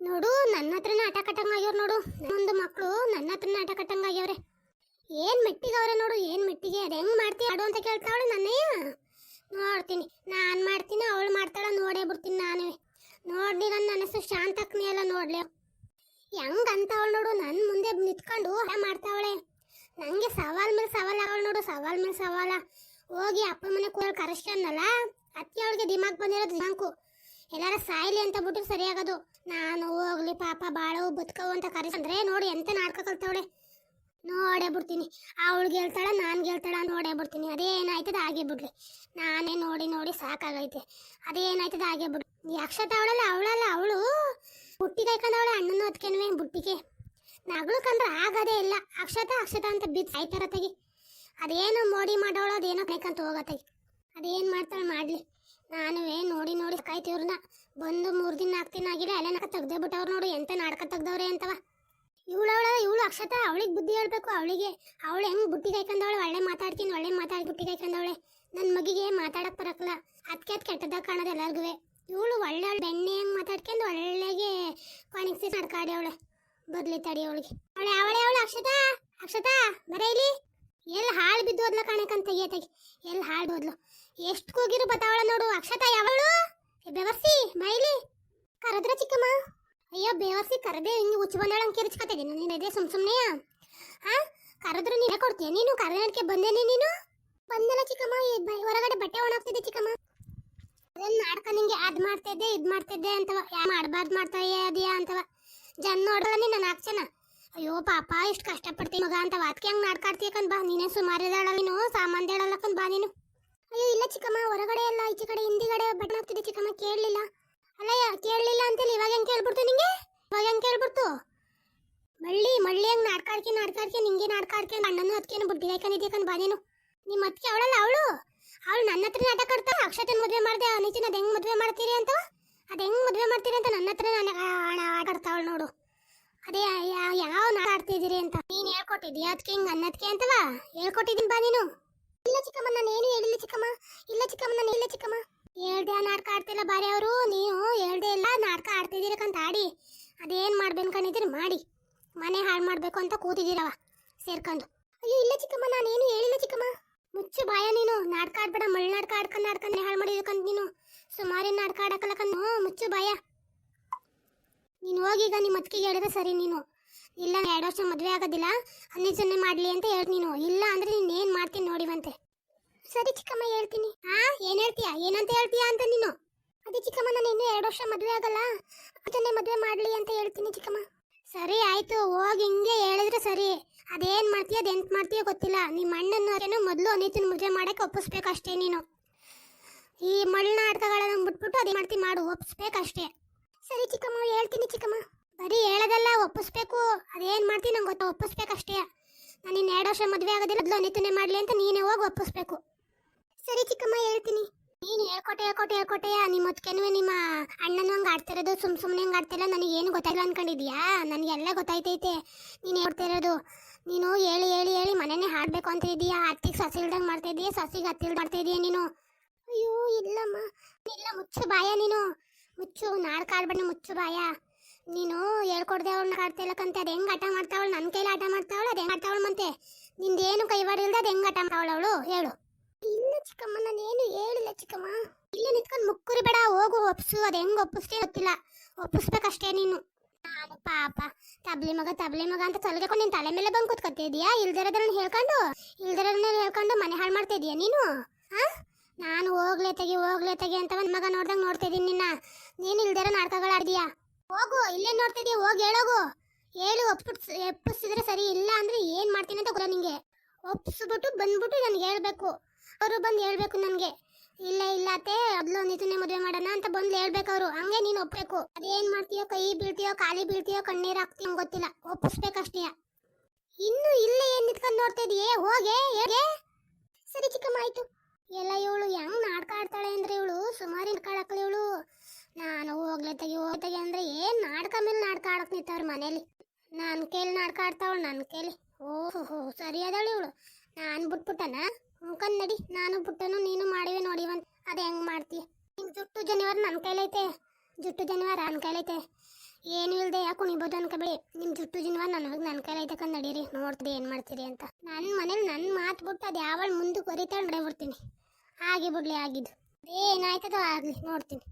ನೋಡು ನನ್ನ ಹತ್ರನೇ ಆಟ ಕಟ್ಟಂಗಾಗ್ಯವ್ರು ನೋಡು. ಒಂದು ಮಕ್ಕಳು ನನ್ನ ಹತ್ರನೇ ಆಟ ಕಟ್ಟಂಗಾಗ್ಯವ್ರೆ. ಏನ್ ಮೆಟ್ಟಿಗೆ ಅವ್ರೆ ನೋಡು, ಏನ್ ಮೆಟ್ಟಿಗೆ. ಅದು ಹೆಂಗ್ ಮಾಡ್ತೀಯ ಆಡು ಅಂತ ಕೇಳ್ತಾವಳೆ ನನ್ನಯ್ಯ. ನೋಡ್ತೀನಿ, ನಾನು ಮಾಡ್ತೀನಿ, ಅವಳು ಮಾಡ್ತಾಳ, ನೋಡೇ ಬಿಡ್ತೀನಿ ನಾನೇ. ನೋಡಿ ನನ್ನ ಮನಸ್ಸು ಶಾಂತಕ್ನಿ ಎಲ್ಲ ನೋಡ್ಲಿ ಹೆಂಗಂತ ಅವಳು ನೋಡು. ನನ್ನ ಮುಂದೆ ನಿಂತ್ಕೊಂಡು ಮಾಡ್ತಾವಳೆ. ನಂಗೆ ಸವಾಲ್ ಮೇಲೆ ಸವಾಲ್ ಅವಳು ನೋಡು, ಸವಾಲ್ ಮೇಲೆ ಸವಾಲ. ಹೋಗಿ ಅಪ್ಪ ಮನೆ ಕೂಲ್ ಕರೆಸ್ಟನ್ನಲ್ಲ, ಅತ್ತೆ ಅವಳಿಗೆ ದಿಮಾಗ್ ಬಂದಿರೋದು ದಿನಾಂಕು. ಎಲ್ಲಾರ ಸಾಯ್ಲಿ ಅಂತ ಬಿಟ್ಟು ಸರಿಯಾಗೋದು. ನಾನು ಹೋಗ್ಲಿ ಪಾಪ ಬಾಳು ಬದುಕವು ಅಂತ ಕರೆಸಂದ್ರೆ ನೋಡಿ ಎಂತ ನಾಟಕ ಕಲ್ತವಳೆ. ನೋಡೇ ಬಿಡ್ತೀನಿ, ಅವಳಿಗೆ ಹೇಳ್ತಾಳ ನಾನು ಹೇಳ್ತಾಳ ನೋಡೇ ಬಿಡ್ತೀನಿ. ಅದೇನಾಯ್ತದ ಹಾಗೆ ಬಿಡ್ಲಿ. ನಾನೇ ನೋಡಿ ನೋಡಿ ಸಾಕಾಗೈತೆ. ಅದೇನಾಯ್ತದ ಹಾಗೆ ಬಿಡ್ಲಿ. ಅಕ್ಷತಾ ಅವಳು ಬುಟ್ಟಿ ಕೈಕೊಂಡವಳೆ ಅಣ್ಣನ ಹೊತ್ಕೆನ್ವೆ ಬುಟ್ಟಿಗೆ. ನಗಳು ಕಂಡ್ರೆ ಆಗದೇ ಇಲ್ಲ. ಅಕ್ಷತಾ ಅಂತ ಬಿದ್ದು ಸಾಯ್ತಾರ ತೆಗಿ. ಅದೇನೋ ಮೋಡಿ ಮಾಡೋಳು, ಅದೇನೋ ಕೈಕಂತ ಹೋಗತ್ತಾಗಿ. ಅದೇನು ಮಾಡ್ತಾಳೆ ಮಾಡಲಿ. ನಾನುವೇ ನೋಡಿ ನೋಡಿ ಕಾಯ್ತಿವ್ರನ್ನ. ಬಂದು 3 ದಿನ 4 ದಿನ ಆಗಿಲ್ಲ, ಅಲ್ಲೇ ನಾಕ ತೆಗ್ದೇ ಬಿಟ್ಟವ್ರು ನೋಡು. ಎಂತ ನಾಟಕ ತೆಗ್ದವ್ರೆ ಅಂತವ. ಇವಳು ಅಕ್ಷತಾ, ಅವಳಿಗೆ ಬುದ್ಧಿ ಹೇಳ್ಬೇಕು. ಅವಳು ಹೆಂಗ್ ಬುಟ್ಟಿ ಕೈಕೊಂಡವಳೆ, ಒಳ್ಳೆ ಮಾತಾಡಿ ಬುಟ್ಟಿ ಕೈಕೊಂಡವಳೆ. ನನ್ನ ಮಗಿಗೆ ಮಾತಾಡಕ್ ಬರಕಲ್ಲ. ಅದಕ್ಕೆ ಕೆಟ್ಟದಾಗ ಕಾಣೋದು ಎಲ್ಲರಿಗೂ. ಇವಳು ಒಳ್ಳೆ ಬೆಣ್ಣೆ ಹೆಂಗ್ ಮಾತಾಡ್ಕೊಂಡು ಒಳ್ಳೆಗೆ ಕಾಣಿಸಿ ನಡ್ಕಾಡಿ ಅವಳೆ. ಬರ್ಲಿ ತಡಿ ಅವಳಿಗೆ. ಅವಳೆ ಅಕ್ಷತಾ ಬರ ಇಲ್ಲಿ. ಎಲ್ಲಿ ಹಾಳು ಬಿದ್ದು ಹೋದ್ಲ ಕಾಣಕಂತ ತೆಗಿಯತ್ತಾಗಿ. ಎಲ್ಲಿ ಹಾಳು ಹೋದ್ಲು. ಎಷ್ಟು ಕೂಗಿರು ಬತ್ತಾವಳ ನೋಡು. ಅಕ್ಷತಾ ಯಾವಳು? ಬೆವರ್ಸಿ ಮೈಲಿ ಕರೆದ್ರ ಚಿಕ್ಕಮ್ಮ. ಅಯ್ಯೋ ಬೇವರ್ಸಿ ಕರೆದೆ ಹಿಂಗೆ ಹುಚ್ಚು ಬಂದಾಳಂಗೆ ಕಿರಿಚ್ಕೊತಿದ್ದೀನಿ ನೀನು. ಇದೇ ಸುಮ್ಮನೆ ಕರೆದ್ರು ನೀನೇ ಕೊಡ್ತೀಯ ನೀನು? ಕರೆನಕ್ಕೆ ಬಂದೇನೆ ನೀನು? ಬಂದಲ್ಲ ಚಿಕ್ಕಮ್ಮ, ಹೊರಗಡೆ ಬಟ್ಟೆ ಒಣಗ್ತಿದ್ದೆ ಚಿಕ್ಕಮ್ಮ. ಅದನ್ನ ನಾಡ್ಕ ನಿಂಗೆ ಅದು ಮಾಡ್ತಿದ್ದೆ ಇದು ಮಾಡ್ತಿದ್ದೆ ಅಂತವ. ಮಾಡಬಾರ್ದು ಮಾಡ್ತಾ ಇದೆಯಾ ಅಂತವ. ಜನ ನೋಡಲ್ಲ ನೀನು 4 ಜನ. ಅಯ್ಯೋ ಪಾಪ ಇಷ್ಟು ಕಷ್ಟಪಡ್ತೀನಿ ಮಗ ಅಂತವ. ಅದಕ್ಕೆ ಹಂಗೆ ನಾಡ್ಕಾಡ್ತೀಯಕಂದ್ ಬಾ. ನೀನೇ ಸುಮಾರಿದಾಳ ನೀನು, ಸಾಮಾನ್ಯ ಹೇಳಲ್ಲಕ್ಕಂದ್ ಬಾ ನೀನು. ಅಯ್ಯೋ ಇಲ್ಲ ಚಿಕ್ಕಮ್ಮ, ಹೊರಗಡೆ ಎಲ್ಲ ಈಚೆ ಕಡೆ ಹಿಂದಿಗಡೆ ಬಟ್ಟೆ ಹಾಕ್ತಿದ್ದೆ ಚಿಕ್ಕಮ್ಮ. ಕೇಳಲಿಲ್ಲ. ಅಲ್ಲಯ್ಯ ಕೇಳಲಿಲ್ಲ ಅಂತೇಳಿ ಇವಾಗ ಹೆಂಗೆ ಕೇಳ್ಬಿಡ್ತು ನಿಂಗೆ? ಇವಾಗ ಹೆಂಗೆ ಕೇಳ್ಬಿಡ್ತು? ಮಳ್ಳಿ ಹೆಂಗೆ ನಾಡ್ಕಾಡ್ಕೆ ನಿಂಗೆ ನಾಡ್ಕಾಡ್ಕೆ ಅಣ್ಣನ ಅದಕ್ಕೇನು ಬುಡ್ಡಿ ಹಾಕೊಂಡಿದ್ದೀಕಂದ್ ಬಾ ನೀನು. ನಿಮ್ಮ ಅದಕ್ಕೆ ಅವಳು ನನ್ನ ಹತ್ರ ನಾಟಕ ಆಡ್ತಾ. ಅಕ್ಷತನ ಮದುವೆ ಮಾಡಿದೆ ಅನಿಚಿನ ಅದು ಹೆಂಗೆ ಮದುವೆ ಮಾಡ್ತೀರಿ ಅಂತ. ಅದು ಹೆಂಗೆ ಮದುವೆ ಮಾಡ್ತೀರಿ ಅಂತ ನನ್ನ ಹತ್ರ ಆಟಾಡ್ತಾವಳು ನೋಡು. ಅದೇ ಯಾವ ನಾಟ ಆಡ್ತಿದ್ದೀರಿ ಅಂತ ನೀನು ಹೇಳ್ಕೊಟ್ಟಿದ್ದೀಯ. ಅದಕ್ಕೆ ಹಿಂಗೆ ಅನ್ನದಕ್ಕೆ ಅಂತವ ಹೇಳ್ಕೊಟ್ಟಿದ್ದೀನಿ ಬಾ ನೀನು. ಇಲ್ಲ ಚಿಕ್ಕಮ್ಮ, ನಾನು ಏನು ಹೇಳಿಲ್ಲ ಚಿಕ್ಕಮ್ಮ. ಇಲ್ಲ ಚಿಕ್ಕಮ್ಮ, ನಾನು ಇಲ್ಲ ಚಿಕ್ಕಮ್ಮ. ಹೇಳ್ದೆ ನಾಟಕ ಆಡ್ತಿಲ್ಲ ಬಾರಿ ಅವರು. ನೀವು ಹೇಳ್ದೆ ಇಲ್ಲ ನಾಟಕ ಆಡ್ತಿದ್ದೀರಕ್ಕಂತ ಆಡಿ ಅದೇನು ಮಾಡ್ಬೇಕು ಅನ್ಕೊಂಡಿದ್ದೀರಿ ಮಾಡಿ. ಮನೆ ಹಾಳು ಮಾಡಬೇಕು ಅಂತ ಕೂತಿದ್ದೀರವ ಸೇರ್ಕೊಂಡು. ಅಯ್ಯೋ ಇಲ್ಲ ಚಿಕ್ಕಮ್ಮ, ನಾನೇನು ಹೇಳಿಲ್ಲ ಚಿಕ್ಕಮ್ಮ. ಮುಚ್ಚು ಬಾಯ ನೀನು. ನಾಟಕ ಆಡ್ಬೇಡ. ಮಳ್ಳಿ ನಾಟಕ ಆಡ್ಕೊಂಡು ಹಾಳು ಮಾಡಿದಕ್ಕಂತ ನೀನು. ಸುಮಾರಿನ ನಾಟಕ ಆಡಕ್ಕಲ್ಲಕಂತ ಮುಚ್ಚು ಬಾಯ ನೀನು. ಹೋಗೀಗ ನಿಮ್ಮ ಅತ್ತಿಗೆ ಹೇಳಿದ್ರೆ ಸರಿ ನೀನು. ಇಲ್ಲ 2 ವರ್ಷ ಮದುವೆ ಆಗೋದಿಲ್ಲ, ಅನ್ನಿಸನ್ನೆ ಮಾಡಲಿ ಅಂತ ಹೇಳಿ ನೀನು. ಇಲ್ಲ ಅಂದ್ರೆ ನೀನು ಏನು ಮಾಡ್ತೀನಿ ನೋಡಿವಂತೆ. ಸರಿ ಚಿಕ್ಕಮ್ಮ ಹೇಳ್ತೀನಿ. ಏನು ಹೇಳ್ತೀಯಾ? ಏನಂತ ಹೇಳ್ತೀಯಾ ಅಂತ ನೀನು? ಅದೇ ಚಿಕ್ಕಮ್ಮ, ನಾನು ಇನ್ನೂ 2 ವರ್ಷ ಮದುವೆ ಆಗಲ್ಲ, ಅದನ್ನೇ ಮದುವೆ ಮಾಡಲಿ ಅಂತ ಹೇಳ್ತೀನಿ ಚಿಕ್ಕಮ್ಮ. ಸರಿ ಆಯ್ತು, ಹೋಗಿ ಹಿಂಗೆ ಹೇಳಿದ್ರೆ ಸರಿ. ಅದೇನು ಮಾಡ್ತೀಯ ಅದೆಂತ ಮಾಡ್ತೀಯೋ ಗೊತ್ತಿಲ್ಲ. ನಿಮ್ಮ ಅಣ್ಣನ ಮೊದಲು ಅನಿತಿನ ಮದುವೆ ಮಾಡೋಕ್ಕೆ ಒಪ್ಪಿಸ್ಬೇಕಷ್ಟೇ ನೀನು. ಈ ಮಳ್ಳ ನಾಟಕಗಳನ್ನ ಬಿಟ್ಬಿಟ್ಟು ಅದೇ ಮಾಡ್ತೀನಿ ಮಾಡು, ಒಪ್ಪಿಸ್ಬೇಕಷ್ಟೇ. ಸರಿ ಚಿಕ್ಕಮ್ಮ ಹೇಳ್ತೀನಿ ಚಿಕ್ಕಮ್ಮ. ಬರೀ ಹೇಳೋದಲ್ಲ, ಒಪ್ಪಿಸ್ಬೇಕು. ಅದೇನು ಮಾಡ್ತೀನಿ ನಂಗೆ ಗೊತ್ತಾ, ಒಪ್ಪಿಸ್ಬೇಕಷ್ಟೇ. ನಾನು ಇನ್ನು 2 ವರ್ಷ ಮದುವೆ ಆಗೋದಿಲ್ಲ, ಮೊದಲು ಅನಿತನೇ ಮಾಡಲಿ ಅಂತ ನೀನೇ ಹೋಗಿ ಒಪ್ಪಿಸ್ಬೇಕು. ಸರಿ ಚಿಕ್ಕಮ್ಮ ಹೇಳ್ತೀನಿ. ನೀನು ಹೇಳ್ಕೊಟ್ಟೆಯ ನಿಮ್ಮ ಹೊತ್ಕೆನೂ ನಿಮ್ಮ ಅಣ್ಣನ ಹಂಗೆ ಆಡ್ತಿರೋದು. ಸುಮ್ಮನೆ ಹಂಗೆ ಆಡ್ತಿಲ್ಲ. ನನಗೇನು ಗೊತ್ತಾಗಿಲ್ಲ ಅನ್ಕೊಂಡಿದ್ಯಾ? ನನಗೆಲ್ಲ ಗೊತ್ತಾಯ್ತೈತೆ ನೀನು ಹೇಳ್ತಿರೋದು. ನೀನು ಹೇಳಿ ಮನೆಯೇ ಹಾಡಬೇಕು ಅಂತ ಇದೀಯಾ. ಅತ್ತಿಗೆ ಸಸಿ ಇಲ್ದಂಗೆ ಮಾಡ್ತಾ ಇದೀಯ, ಸಸಿಗೆ ಹತ್ತಿ ಮಾಡ್ತಾ ಇದೀಯ ನೀನು. ಅಯ್ಯೋ ಇಲ್ಲಮ್ಮ, ಇಲ್ಲ ಮುಚ್ಚು ಬಾಯ ನೀನು. ಮುಚ್ಚು, ನಾಟಕ ಆಡ್ಬೇಡ, ಮುಚ್ಚು ಬಾಯ ನೀನು. ಹೇಳ್ಕೊಡ್ದೆ ಅವ್ಳನ್ನ ಆಡ್ತಿಲ್ಲಕ್ಕಂತ. ಅದು ಹೆಂಗೆ ಆಟ ಮಾಡ್ತಾವಳು? ನನ್ನ ಕೈಲಿ ಆಟ ಮಾಡ್ತಾವಳು. ಅದು ಹೆಂಗೆ ಆಡ್ತಾವಳು ಮತ್ತೆ? ನಿಂದೇನು ಕೈವಾಡಿಲ್ದ ಅದು ಹೆಂಗೆ ಆಟ ಮಾಡ್ತಾವಳು ಅವಳು? ಹೇಳು. ಇಲ್ಲ ಚಿಕ್ಕಮ್ಮ, ನಾನೇನು ಹೇಳಿಲ್ಲ ಚಿಕ್ಕಮ್ಮ. ಇಲ್ಲ ನಿಂತ್ಕೊಂಡು ಮುಕ್ಕುರಿ ಬೇಡ, ಹೋಗು ಒಪ್ಸು. ಅದು ಹೆಂಗೆ ಒಪ್ಪಿಸ್ತೇ ಗೊತ್ತಿಲ್ಲ, ಒಪ್ಪಿಸ್ಬೇಕಷ್ಟೇ ನೀನು. ನಾನು ಪಾಪ ತಬ್ಲಿ ಮಗ ಅಂತ ತಲೆಗೆಕೊಂಡು ನಿನ್ನ ತಲೆ ಮೇಲೆ ಬಂದು ಕೂತ್ಕೊತಾ ಇದೀಯಾ? ಇಲ್ದಿರೋದನ್ನ ಹೇಳ್ಕೊಂಡು ಮನೆ ಹಾಳು ಮಾಡ್ತಾ ಇದೀಯಾ ನೀನು? ನಾನು ಹೋಗ್ಲೇ ತೆಗಿ ಅಂತ ಒಂದು ಮಗ ನೋಡ್ದಂಗೆ ನೋಡ್ತಾ ಇದೀನಿ ನಿನ್ನ. ನೀನು ಇಲ್ದಿರೋ ನಾಟಕಗಳು ಆಡ್ದೀಯಾ? ಹೋಗು, ಇಲ್ಲೇ ನೋಡ್ತಾ ಇದೀಯ, ಹೋಗಿ ಹೇಳೋಗು. ಹೇಳು, ಒಪ್ಪಿಸಿದ್ರೆ ಸರಿ. ಇಲ್ಲ ಅಂದ್ರೆ ಏನು ಮಾಡ್ತೀನಿ ಅಂತ ಗೊತ್ತಾ ನಿಂಗೆ? ಒಪ್ಪಿಸ್ಬಿಟ್ಟು ಬಂದ್ಬಿಟ್ಟು ನನಗೆ ಹೇಳ್ಬೇಕು. ಅವರು ಬಂದು ಹೇಳ್ಬೇಕು ನನಗೆ. ಇಲ್ಲ ಅತ್ತೆ ಮೊದಲು ನಿತನೇ ಮದುವೆ ಮಾಡೋಣ ಅಂತ ಬಂದು ಹೇಳ್ಬೇಕು ಅವರು. ಹಂಗೆ ನೀನು ಒಪ್ಪಬೇಕು. ಅದೇನು ಮಾಡ್ತೀಯೋ, ಕೈ ಬೀಳ್ತೀಯೋ, ಕಾಲಿ ಬೀಳ್ತೀಯೋ, ಕಣ್ಣೀರು ಹಾಕ್ತೀಯೋ ಗೊತ್ತಿಲ್ಲ, ಒಪ್ಪಿಸ್ಬೇಕಷ್ಟೇ. ಇನ್ನು ಇಲ್ಲೇ ಏನು ನಿಂತ್ಕೊಂಡು ನೋಡ್ತಾ ಇದೀಯೇ? ಹೇಗೆ? ಸರಿ ಚಿಕ್ಕಮ್ಮ ಆಯ್ತು. ಎಲ್ಲ ಇವಳು ಹೆಂಗ್ ನಾಟಕ ಆಡ್ತಾಳೆ ಅಂದ್ರೆ ಇವಳು ಸುಮಾರಿನ ಕಾಳಕ್ಕಳು ಇವಳು. ನಾನು ಹೋಗ್ಲೆ ತೆಗಿ ಅಂದ್ರೆ ಏನು ನಾಟಕ ಮೇಲೆ ನಾಟಕ ಆಡಕ್ ನಿಂತವ್ರ ಮನೇಲಿ. ನನ್ನ ಕೈಲಿ ನಾಟಕ ಆಡ್ತಾವಳು, ನನ್ನ ಕೈಲಿ. ಓಹೋ ಸರಿ ಅದಳು ಇವಳು. ನಾನು ಬಿಟ್ಬಿಟ್ಟನ ಮುಖಂಡ್ ನಡಿ, ನಾನು ಬಿಟ್ಟನು ನೀನು ಮಾಡಿವೆ ನೋಡಿವಂತ. ಅದು ಹೆಂಗ್ ಮಾಡ್ತೀಯ? ನಿಂಗೆ ಜುಟ್ಟು ಜನಿವಾರ ನನ್ನ ಕೈಲೈತೆ. ಏನು ಇಲ್ಲದೆ ಯಾಕೆ ಕುಣಿಬೋದು ಅನ್ಕೋಬೇಡಿ. ನಿಮ್ಮ ಜುಟ್ಟು ಜಿನ್ವ ನನ್ನ ಕೈಲಿ ಐತಕ್ಕ ನಡೀರಿ, ನೋಡ್ತೀರಿ ಏನು ಮಾಡ್ತೀರಿ ಅಂತ. ನನ್ನ ಮನೇಲಿ ನನ್ನ ಮಾತು ಬಿಟ್ಟು ಅದು ಯಾವಳು ಮುಂದಕ್ಕೆ ಬರೀತಾಳೆ ಬಿಡ್ತೀನಿ. ಆಗಿ ಬಿಡ್ಲಿ ಆಗಿದ್ದು, ಏನಾಯ್ತದೋ ಆಗಲಿ ನೋಡ್ತೀನಿ.